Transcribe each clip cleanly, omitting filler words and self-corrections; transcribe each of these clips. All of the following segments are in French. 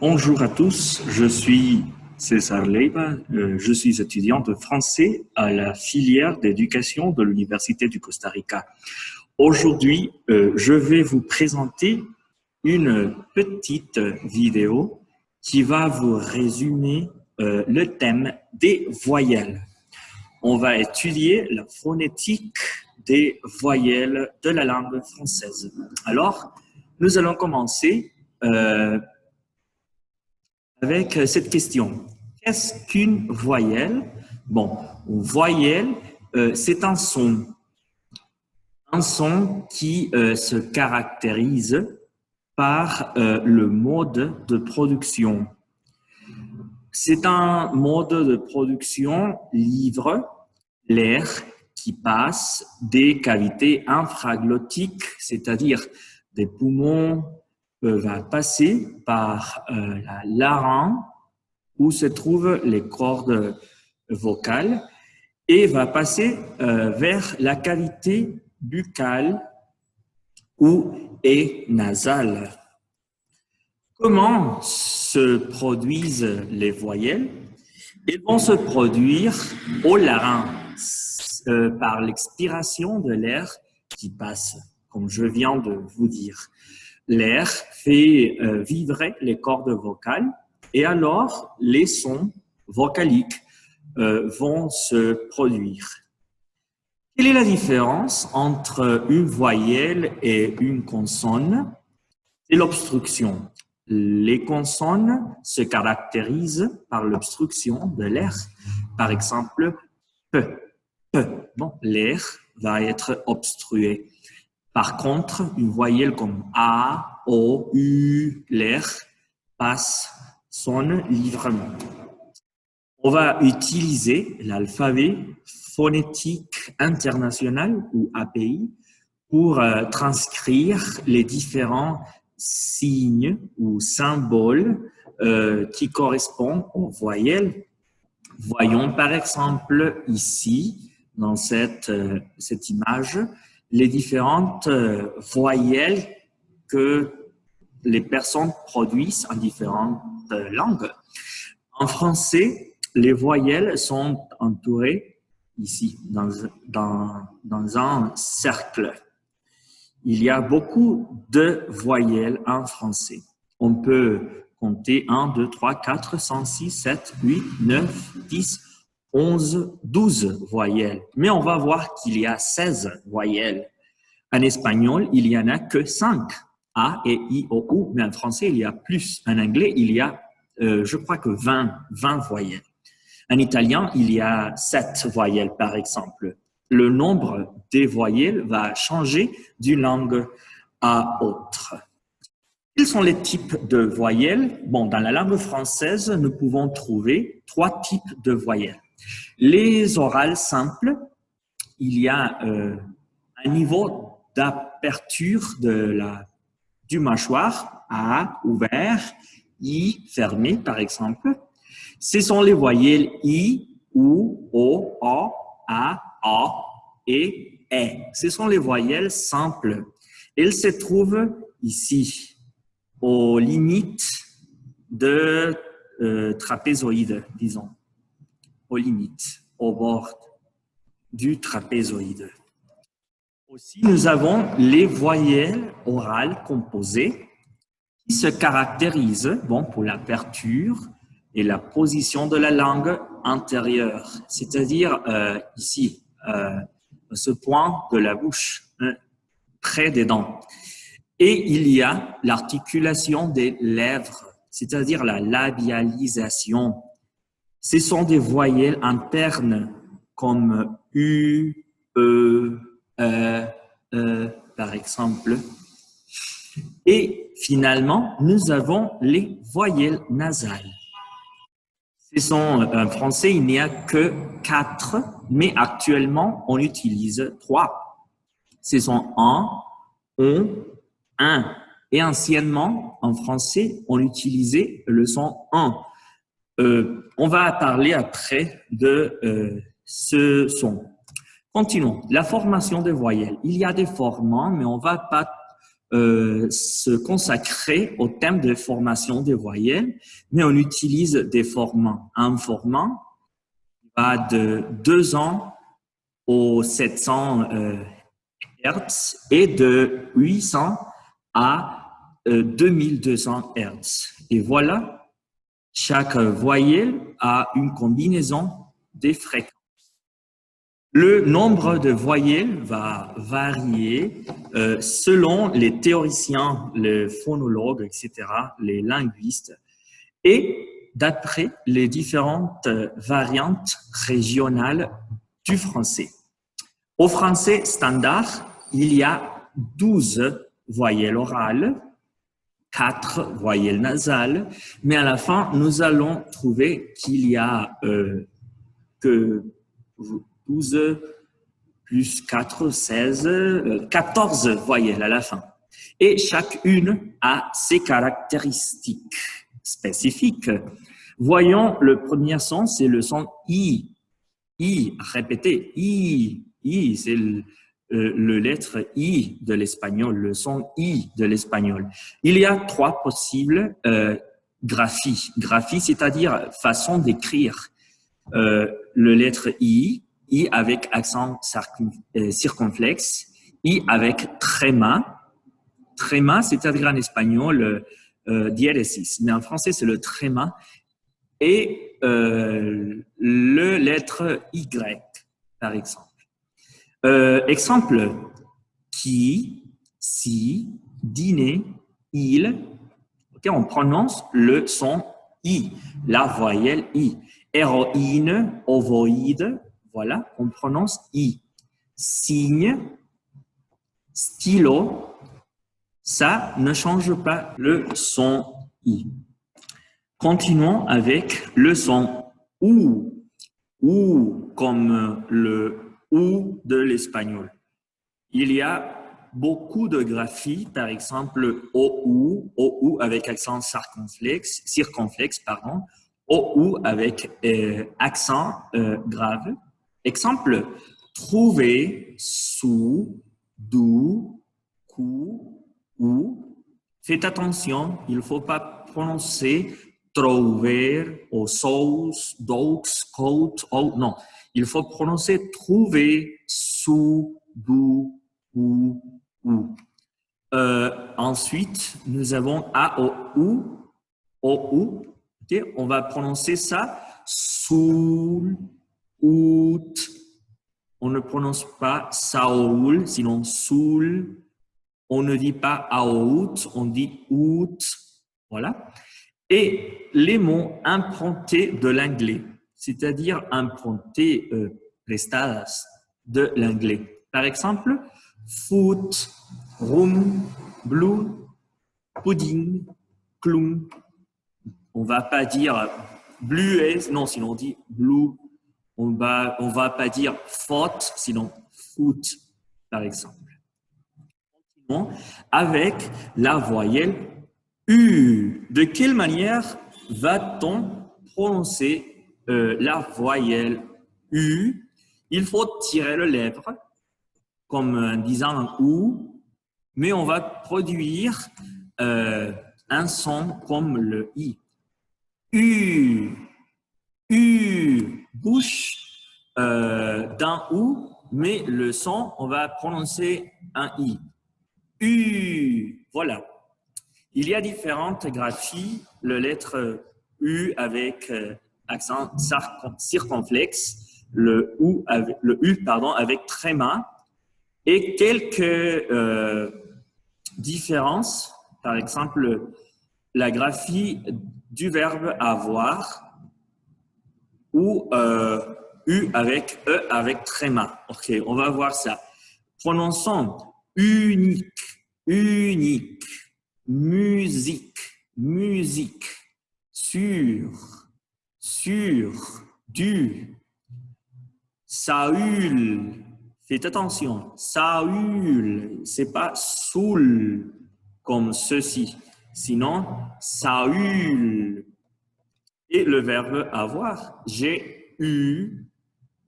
Bonjour à tous, je suis César Leiva, je suis étudiant de français à la filière d'éducation de l'Université du Costa Rica. Aujourd'hui, je vais vous présenter une petite vidéo qui va vous résumer le thème des voyelles. On va étudier la phonétique des voyelles de la langue française. Alors, nous allons commencer avec cette question. Qu'est-ce qu'une voyelle? Bon, une voyelle, c'est un son qui se caractérise par le mode de production. C'est un mode de production libre, l'air qui passe des cavités infraglottiques, c'est-à-dire des poumons, va passer par la larynx où se trouvent les cordes vocales et va passer vers la cavité buccale ou est nasale. Comment se produisent les voyelles? Elles vont se produire au larynx par l'expiration de l'air qui passe, comme je viens de vous dire. L'air fait vibrer les cordes vocales et alors les sons vocaliques vont se produire. Quelle est la différence entre une voyelle et une consonne? C'est l'obstruction. Les consonnes se caractérisent par l'obstruction de l'air. Par exemple, P. Bon, l'air va être obstrué. Par contre, une voyelle comme A, O, U, l'air passe, sonne librement. On va utiliser l'alphabet phonétique international ou API pour transcrire les différents signes ou symboles qui correspondent aux voyelles. Voyons par exemple ici, dans cette image, les différentes voyelles que les personnes produisent en différentes langues. En français, les voyelles sont entourées ici, dans un cercle. Il y a beaucoup de voyelles en français. On peut compter 1, 2, 3, 4, 5, 6, 7, 8, 9, 10, 11, 12 voyelles. Mais on va voir qu'il y a 16 voyelles. En espagnol, il n'y en a que 5. A, E, I, O, U. Mais en français, il y a plus. En anglais, il y a, je crois que 20 voyelles. En italien, il y a 7 voyelles, par exemple. Le nombre des voyelles va changer d'une langue à autre. Quels sont les types de voyelles? Bon, dans la langue française, nous pouvons trouver 3 types de voyelles. Les orales simples, il y a un niveau d'aperture du mâchoire, A ouvert, I fermé par exemple. Ce sont les voyelles I, OU, O, A, et E. Ce sont les voyelles simples. Elles se trouvent ici, aux limites de trapézoïde, disons, aux limites, au bord du trapézoïde. Aussi, nous avons les voyelles orales composées qui se caractérisent pour l'aperture et la position de la langue antérieure, c'est-à-dire ici, ce point de la bouche, près des dents. Et il y a l'articulation des lèvres, c'est-à-dire la labialisation. Ce sont des voyelles internes comme U, E, par exemple. Et finalement, nous avons les voyelles nasales. En français, il n'y a que 4, mais actuellement, on utilise 3. Ce sont on, un. Et anciennement, en français, on utilisait le son un. On va parler après de ce son. Continuons. La formation des voyelles. Il y a des formants, mais on ne va pas se consacrer au thème de formation des voyelles, mais on utilise des formats. Un format va de 200 aux 700 Hertz et de 800 à 2200 Hertz. Et voilà, chaque voyelle a une combinaison des fréquences. Le nombre de voyelles va varier selon les théoriciens, les phonologues, etc., les linguistes, et d'après les différentes variantes régionales du français. Au français standard, il y a 12 voyelles orales, 4 voyelles nasales, mais à la fin, nous allons trouver qu'il y a que 12 plus 4, 16, 14 voyelles à la fin. Et chacune a ses caractéristiques spécifiques. Voyons le premier son, c'est le son I. I, répétez, I. I, c'est le lettre I de l'espagnol, le son I de l'espagnol. Il y a 3 possibles graphies. Graphie, c'est-à-dire façon d'écrire le lettre I avec accent circonflexe, I avec tréma. Tréma, c'est-à-dire en espagnol diéresis, mais en français, c'est le tréma. Et le lettre Y, par exemple. Exemple, qui, si, dîner, il. Okay, on prononce le son I, la voyelle I. Héroïne, ovoïde, voilà, on prononce I. Signe, stylo, ça ne change pas le son I. Continuons avec le son OU, OU comme le OU de l'espagnol. Il y a beaucoup de graphies, par exemple OU avec accent circonflexe, OU avec accent grave. Exemple, trouver, sous, dou, cou, ou. Faites attention, il ne faut pas prononcer trouver, ou sous, deux, côte, ou. Non, il faut prononcer trouver, sous, dou, ou. Ensuite, nous avons AOU, OU. Okay? On va prononcer ça soul, out. On ne prononce pas Saoul, sinon soul. On ne dit pas out, on dit out. Voilà. Et les mots improntés de l'anglais, c'est-à-dire improntés prestadas de l'anglais. Par exemple, foot, room, blue, pudding, clown. On ne va pas dire blue, non, sinon on dit blue. On va pas dire faute, sinon foot, par exemple. Continuons avec la voyelle U. De quelle manière va-t-on prononcer la voyelle U? Il faut tirer le lèvre comme en disant un OU, mais on va produire un son comme le I. U, bouche d'un OU, mais le son, on va prononcer un I. U, voilà. Il y a différentes graphies, le lettre U avec accent circonflexe, le U avec tréma, et quelques différences, par exemple, la graphie du verbe avoir ou U avec E avec tréma. Ok, on va voir ça. Prononçons unique, unique, musique, musique, sur, du, Saül. Faites attention, Saül, c'est pas Soul comme ceci, sinon Saül. Et le verbe avoir, j'ai eu,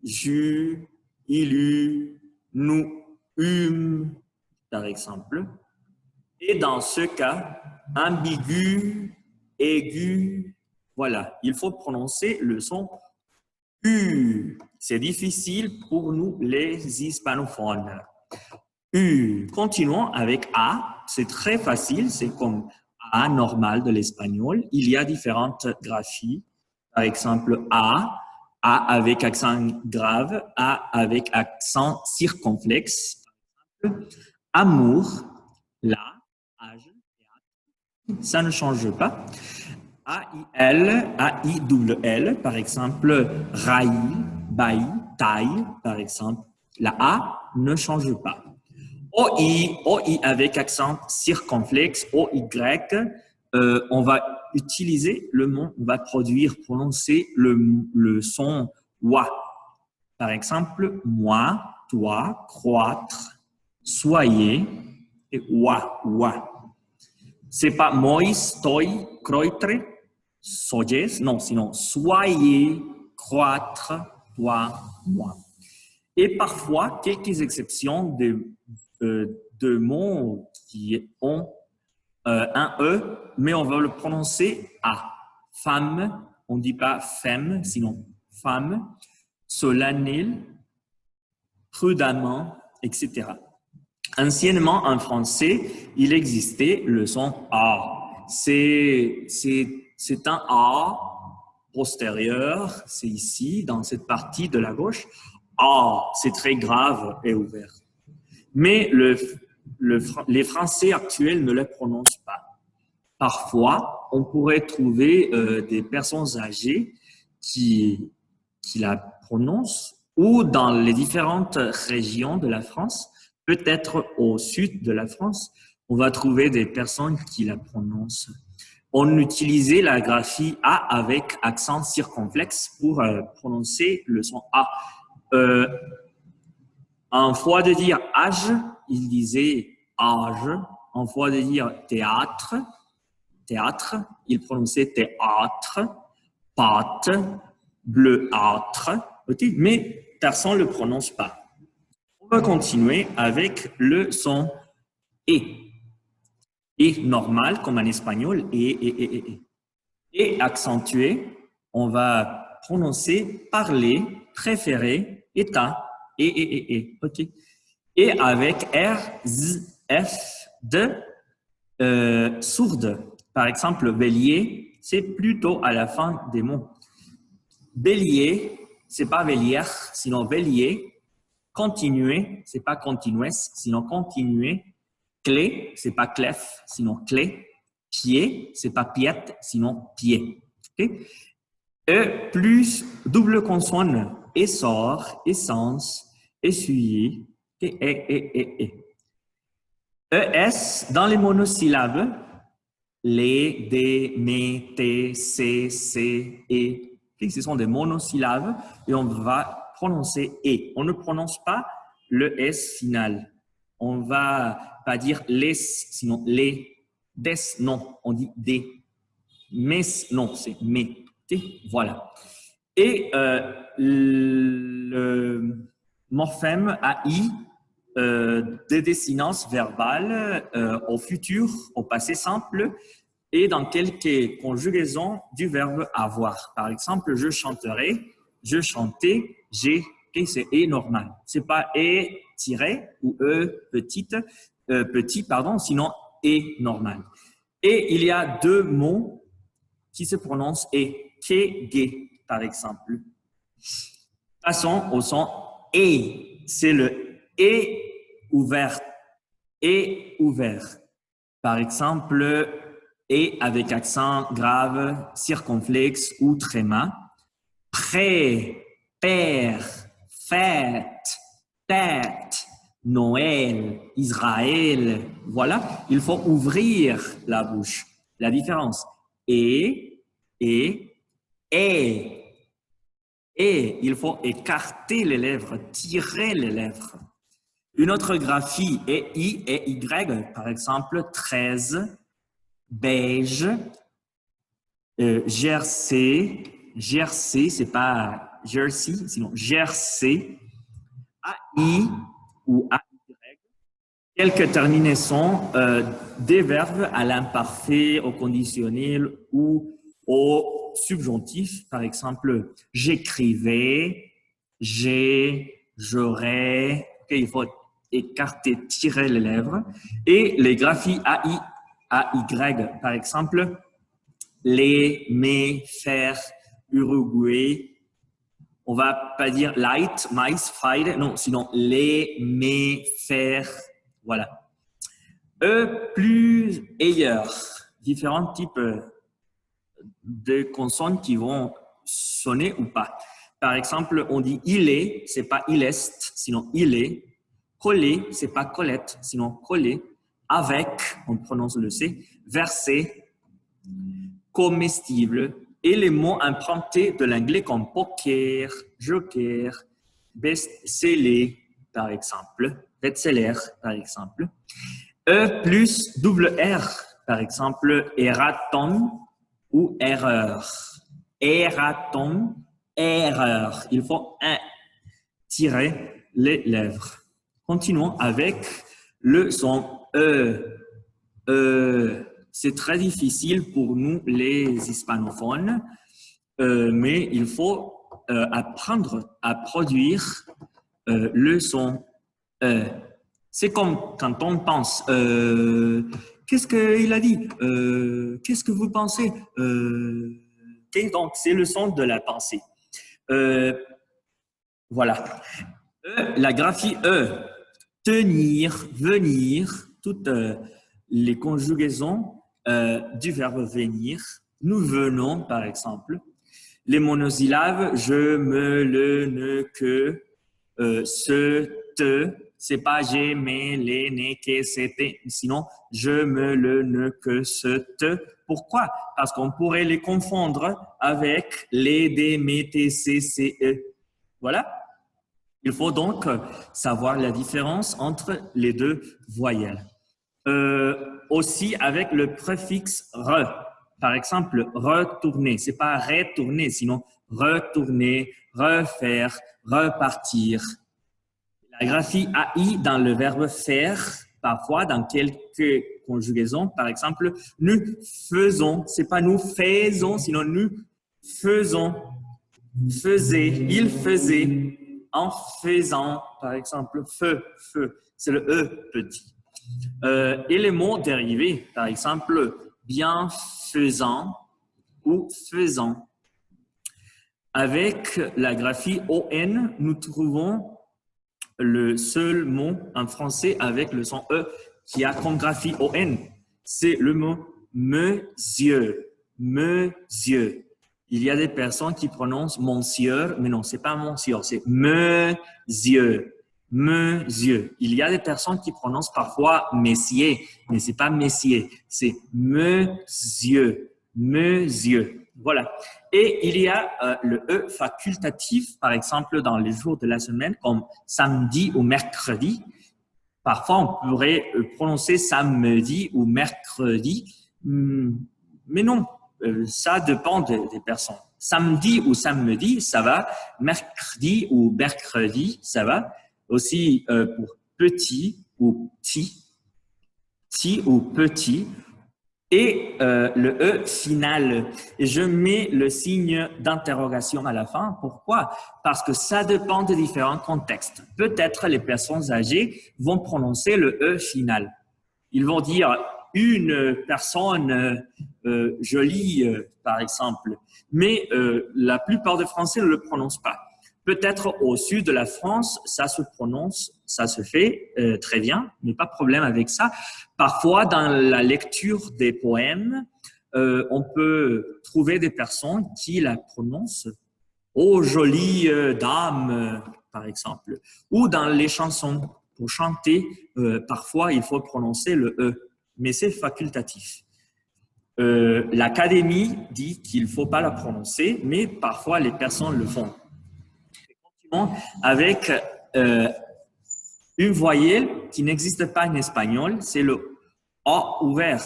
j'eus, il eut, nous eûmes, par exemple. Et dans ce cas, ambigu, aigu, voilà, il faut prononcer le son U. C'est difficile pour nous les hispanophones. U. Continuons avec A. C'est très facile, c'est comme A normal de l'espagnol. Il y a différentes graphies. Par exemple, A avec accent grave, A avec accent circonflexe. Amour, la, âge, ça ne change pas. A-I-L, A-I-L, par exemple, raï, baï, taille, par exemple. La A ne change pas. O-I avec accent circonflexe, O-Y, on va utiliser le mot, on va prononcer le son wa. Par exemple, moi, toi, croître, soyez, et wa. C'est pas moi, toi, croître, soyez, non, sinon soyez, croître, toi, moi. Et parfois, quelques exceptions de mots qui ont un E, mais on va le prononcer A. Femme, on ne dit pas femme, sinon femme. Solennel, prudemment, etc. Anciennement, en français, il existait le son A. C'est un A postérieur, c'est ici, dans cette partie de la gauche. A, c'est très grave et ouvert. Mais les Français actuels ne le prononcent pas. Parfois, on pourrait trouver des personnes âgées qui la prononcent ou dans les différentes régions de la France, peut-être au sud de la France, on va trouver des personnes qui la prononcent. On utilisait la graphie A avec accent circonflexe pour prononcer le son A. En fois de dire âge, il disait âge. En fois de dire théâtre, il prononçait théâtre, pâte, bleuâtre, okay? Mais personne ne le prononce pas. On va continuer avec le son E. E normal, comme en espagnol, E. Et accentué, on va prononcer parler, préférer, état, E. OK. Et avec R, Z, F, de sourde. Par exemple, bélier, c'est plutôt à la fin des mots. Bélier, c'est pas bélière, sinon bélier. Continuer, c'est pas continues, sinon continuer. Clé, c'est pas clef, sinon clé. Pied, c'est pas piette, sinon pied. Okay? E plus double consonne, essor, essence, essuyer, et. ES, dans les monosyllabes, les, des, mes, tes, c, et. Ce sont des monosyllabes et on va prononcer et. On ne prononce pas le S final. On ne va pas dire les, sinon les. Des, non, on dit des. Mes, non, c'est mes. Voilà. Et le morphème AI de désinence verbale au futur, au passé simple, et dans quelques conjugaisons du verbe avoir. Par exemple, je chanterai, je chantais, j'ai, et c'est et normal. C'est pas et tiré ou petit, pardon, sinon et normal. Et il y a deux mots qui se prononcent et, que, par exemple. Passons au son et. C'est le et ouvert. Et ouvert. Par exemple, et avec accent grave, circonflexe ou tréma. Prêt, père, fête, tête, Noël, Israël. Voilà, il faut ouvrir la bouche. La différence. Et, il faut écarter les lèvres, tirer les lèvres. Une autre graphie est I et Y, par exemple, 13, beige, Jersey, c'est pas Jersey, sinon Jersey, AI ou AY, Quelques terminaisons des verbes à l'imparfait, au conditionnel ou au subjonctif. Par exemple, j'écrivais, j'ai, j'aurais. Okay, il faut écarter, tirer les lèvres. Et les graphies AI, AY, par exemple, les, mes, faire, Uruguay. On va pas dire light, mais, Friday, non, sinon les, mes, faire, voilà. Plus ailleurs, différents types de consonnes qui vont sonner ou pas. Par exemple, on dit il est, c'est pas il est, sinon il est. Coller, c'est pas Colette, sinon coller. Avec, on prononce le C. Verser, comestible. Et les mots empruntés de l'anglais comme poker, joker, best-seller, par exemple. Best-seller, par exemple. E plus double R, par exemple, erratum ou erreur. Erratum, erreur. Il faut tirer les lèvres. Continuons avec le son E. C'est très difficile pour nous, les hispanophones, mais il faut apprendre à produire le son E. C'est comme quand on pense, qu'est-ce qu'il a dit? Qu'est-ce que vous pensez? Okay, donc, c'est le son de la pensée. Voilà. La graphie E, tenir, venir, toutes les conjugaisons du verbe venir. Nous venons, par exemple. Les monosyllabes, je, me, le, ne, que, ce, te. C'est pas j'ai, mes, les, né, que, c'était. Sinon, je, me, le, ne, que, ce, te. Pourquoi? Parce qu'on pourrait les confondre avec les, des, mes, t, c, e. Voilà. Il faut donc savoir la différence entre les deux voyelles. Aussi avec le préfixe re. Par exemple, retourner. C'est pas retourner, sinon retourner, refaire, repartir. La graphie AI dans le verbe faire, parfois dans quelques conjugaisons, par exemple, nous faisons. C'est pas nous faisons, sinon nous faisons. Faisait, il faisait, en faisant, par exemple, feu, feu, c'est le E petit. Et les mots dérivés, par exemple, bienfaisant ou faisant. Avec la graphie ON, nous trouvons le seul mot en français avec le son E qui a comme graphie ON. C'est le mot monsieur, monsieur. Il y a des personnes qui prononcent monsieur, mais non, c'est pas monsieur, c'est monsieur, monsieur. Il y a des personnes qui prononcent parfois messier, mais c'est pas messier, c'est monsieur, monsieur. Voilà. Et il y a le E facultatif, par exemple, dans les jours de la semaine, comme samedi ou mercredi. Parfois, on pourrait prononcer samedi ou mercredi, mais non, ça dépend des personnes. Samedi ou samedi, ça va. Mercredi ou mercredi, ça va. Aussi pour petit ou petit, petit ou petit. Et le E final, et je mets le signe d'interrogation à la fin. Pourquoi? Parce que ça dépend de différents contextes. Peut-être les personnes âgées vont prononcer le E final. Ils vont dire une personne jolie, par exemple. Mais la plupart des Français ne le prononcent pas. Peut-être au sud de la France, ça se prononce, ça se fait très bien, mais pas de problème avec ça. Parfois, dans la lecture des poèmes, on peut trouver des personnes qui la prononcent « Oh, jolie dame », par exemple. Ou dans les chansons, pour chanter, parfois, il faut prononcer le « e », mais c'est facultatif. L'Académie dit qu'il ne faut pas la prononcer, mais parfois, les personnes le font. Avec une voyelle qui n'existe pas en espagnol, c'est le A ouvert.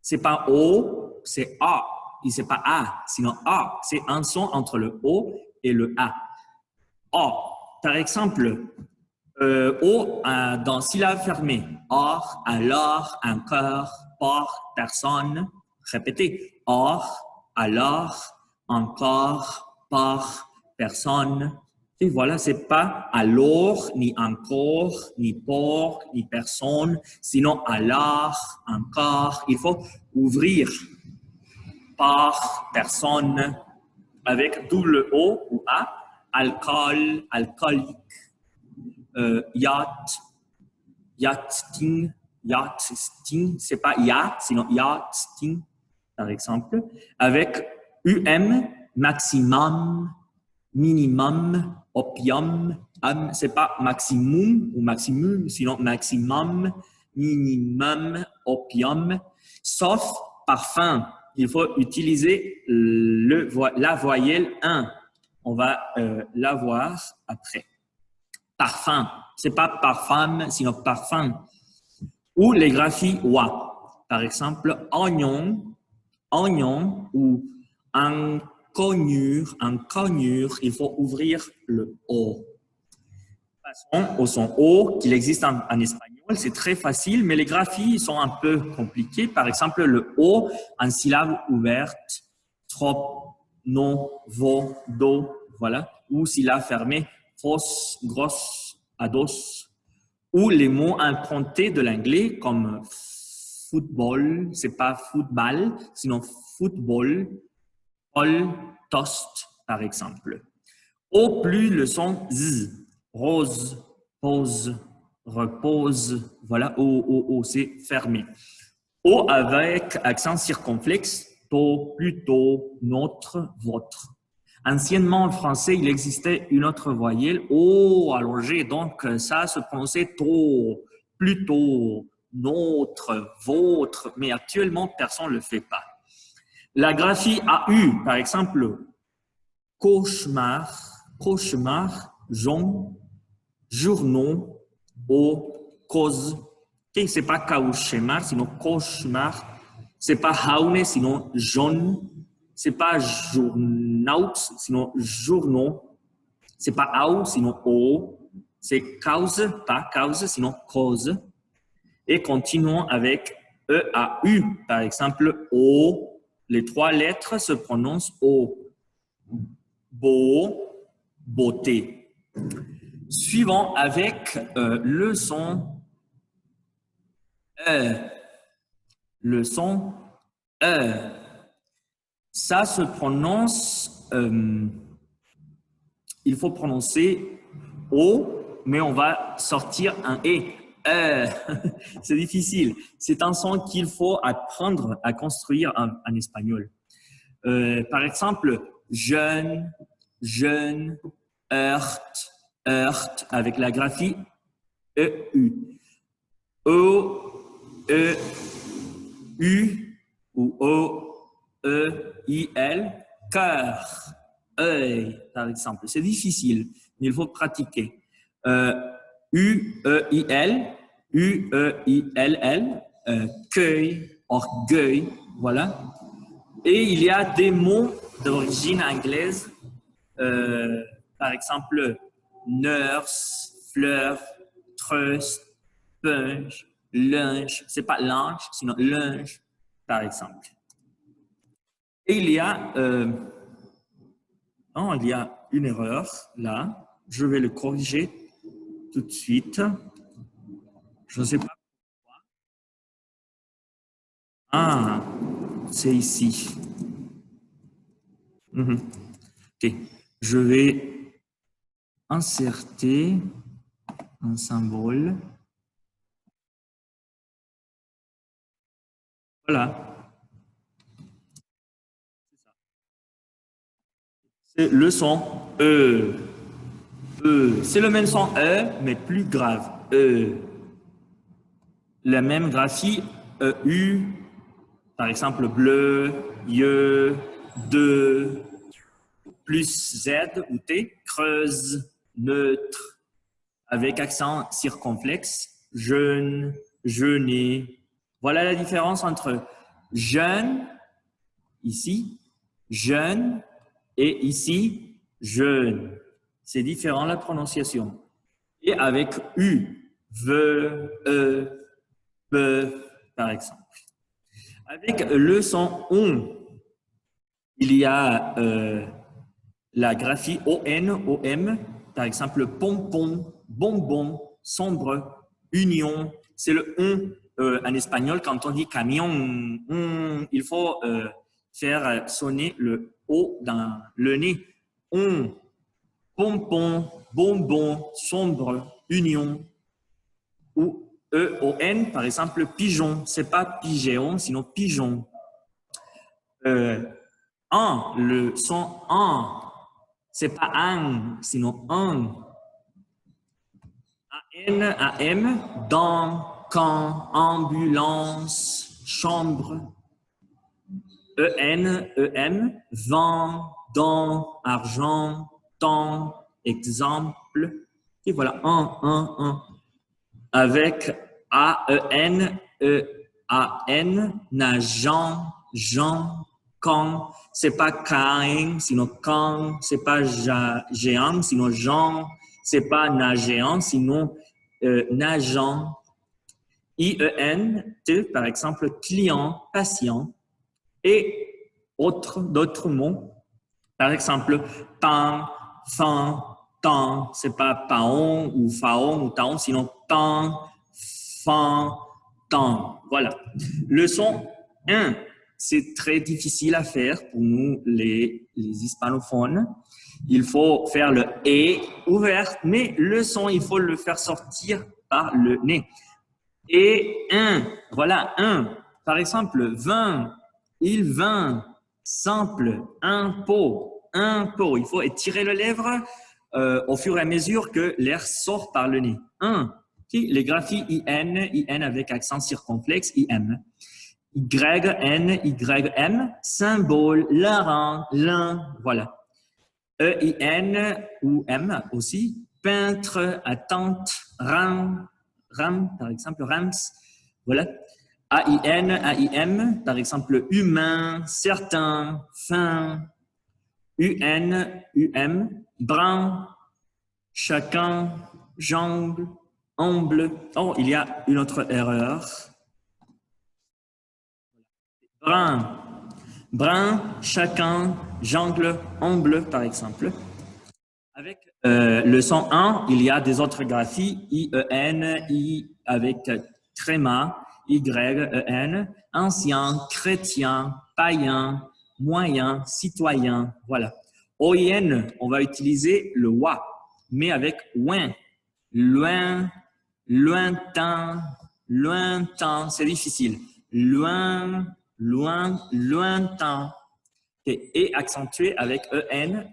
C'est pas O, c'est A. Et c'est pas A, sinon A. C'est un son entre le O et le A. A. Par exemple, O dans syllabe fermée. Or, alors, encore, par, personne. Répétez. Or, alors, encore, par, personne. Et voilà, c'est pas alors, ni encore, ni pour, ni personne, sinon alors, encore. Il faut ouvrir par, personne, avec double O ou A, alcool, alcoolique, yacht, yachting, yachting, c'est pas yacht, sinon yachting, par exemple, avec maximum, minimum, opium, c'est pas maximum ou maximum, sinon maximum, minimum, opium, sauf parfum. Il faut utiliser la voyelle 1. On va la voir après. Parfum. C'est pas parfum, sinon parfum. Ou les graphies wa. Par exemple, oignon, oignon ou inconnu, il faut ouvrir le O. Passons au son O, qu'il existe en espagnol. C'est très facile, mais les graphies sont un peu compliquées. Par exemple, le O en syllabe ouverte, trop, non, vo, do, voilà. Ou syllabe fermée, fausse, grosse, ados. Ou les mots empruntés de l'anglais comme football, c'est pas football, sinon football, ball, toast, par exemple. Au plus le son Z, rose, pose, repose, voilà, O, c'est fermé. O avec accent circonflexe, to, plutôt, notre, votre. Anciennement en français, il existait une autre voyelle, O allongée, donc ça se prononçait to, plutôt, notre, votre, mais actuellement, personne ne le fait pas. La graphie AU, par exemple, cauchemar, cauchemar, jaune, journaux, au, cause. Okay, c'est pas cauchemar, sinon cauchemar. C'est pas jaune, sinon jaune. C'est pas journaut, sinon journaux. C'est pas au, sinon o. C'est cause, pas cause, sinon cause. Et continuons avec EAU. Par exemple, O, les trois lettres se prononcent O. Beau, beauté. Suivons avec le son E. Le son E. Ça se prononce, il faut prononcer O, mais on va sortir un E. C'est difficile. C'est un son qu'il faut apprendre à construire en espagnol. Par exemple, jeune, jeune, heurte, heurte, avec la graphie EU. O, E, U ou O, E, I, L, cœur, œil, par exemple. C'est difficile, mais il faut pratiquer. U, E, I, L, U, E, I, L, L, cueil, orgueil, voilà. Et il y a des mots d'origine anglaise, par exemple, nurse, fleur, trust, punch, linge. C'est pas linge, sinon linge, par exemple. Et il y a une erreur là. Je vais le corriger tout de suite. Je ne sais pas pourquoi. Ah, c'est ici. Ok. Je vais insérer un symbole. Voilà. C'est le son E. E. C'est le même son E, mais plus grave. E. La même graphie EU, par exemple bleu, yeux, de, plus Z ou T, creuse, neutre, avec accent circonflexe, jeune, jeuner. Voilà la différence entre jeune, ici, et ici, jeune. C'est différent la prononciation. Et avec U, V, E, B, par exemple. Avec le son ON, il y a la graphie ON, OM, par exemple, pompon, bonbon, sombre, union. C'est le on en espagnol. Quand on dit camion, il faut faire sonner le O dans le nez. On, pompon, bonbon, sombre, union. Ou E-O-N, par exemple, pigeon. C'est pas pigeon, sinon pigeon. Le son en, c'est pas un, sinon un. A-N, A-M, dans, quand, ambulance, chambre. E-N, E-M, vent, dans, argent, temps, exemple. Et voilà, un. Avec A-E-N, E-A-N, nageant, Jean, quand, c'est pas Cain, sinon quand, c'est pas géant, sinon Jean, c'est pas nagéant, sinon nageant. I-E-N-T, par exemple, client, patient. Et d'autres mots, par exemple, pan, fan, temps, c'est pas paon ou faon ou taon, sinon temps, fan, temps. Voilà. Le son 1, c'est très difficile à faire pour nous, les hispanophones. Il faut faire le « et » ouvert, mais le son, il faut le faire sortir par le nez. Et 1, voilà, 1. Par exemple, 20, il vint, simple, impôt, impôt. Il faut étirer le lèvre au fur et à mesure que l'air sort par le nez. 1. Les graphies IN avec accent circonflexe, IM. YN, YM, symbole, larynx, l'un, voilà. EIN ou M aussi, peintre, attente, ram, par exemple, rams, voilà. AIN, AIM, par exemple, humain, certain, fin, UN, UM, brun, chacun, jungle, humble. Oh, il y a une autre erreur. Brun, brun, chacun, jungle, humble, par exemple. Avec le son 1, il y a des autres graphies, I-E-N, I avec tréma, Y-E-N, ancien, chrétien, païen, moyen, citoyen, voilà. O-I-N, on va utiliser le wa, mais avec ouin, loin, lointain, lointain, c'est difficile. Loin, loin, lointain. Et accentué avec E-N,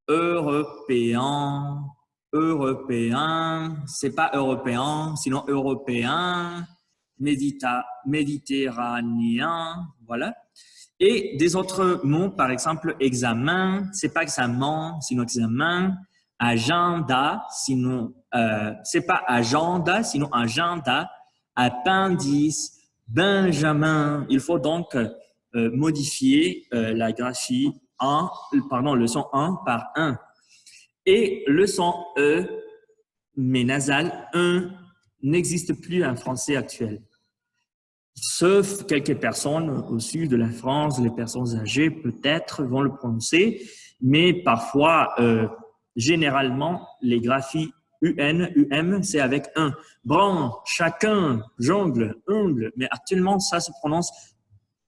européen, européen, c'est pas européen, sinon européen, méditerranéen, voilà. Et des autres mots, par exemple, examen, c'est pas examen, sinon examen, agenda, sinon, c'est pas agenda, sinon agenda, appendice, Benjamin. Il faut donc modifier la graphie le son 1 par 1. Et le son E, mais nasal, 1, n'existe plus en français actuel. Sauf quelques personnes au sud de la France, les personnes âgées peut-être vont le prononcer, mais parfois, généralement, les graphies UN, UM, c'est avec 1. Brun, chacun, jongle, ongle, mais actuellement, ça se prononce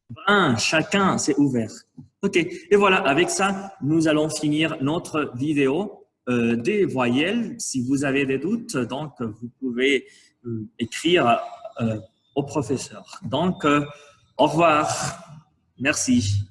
brun, chacun, c'est ouvert. OK, et voilà, avec ça, nous allons finir notre vidéo des voyelles. Si vous avez des doutes, donc vous pouvez écrire au professeur. Donc, au revoir. Merci.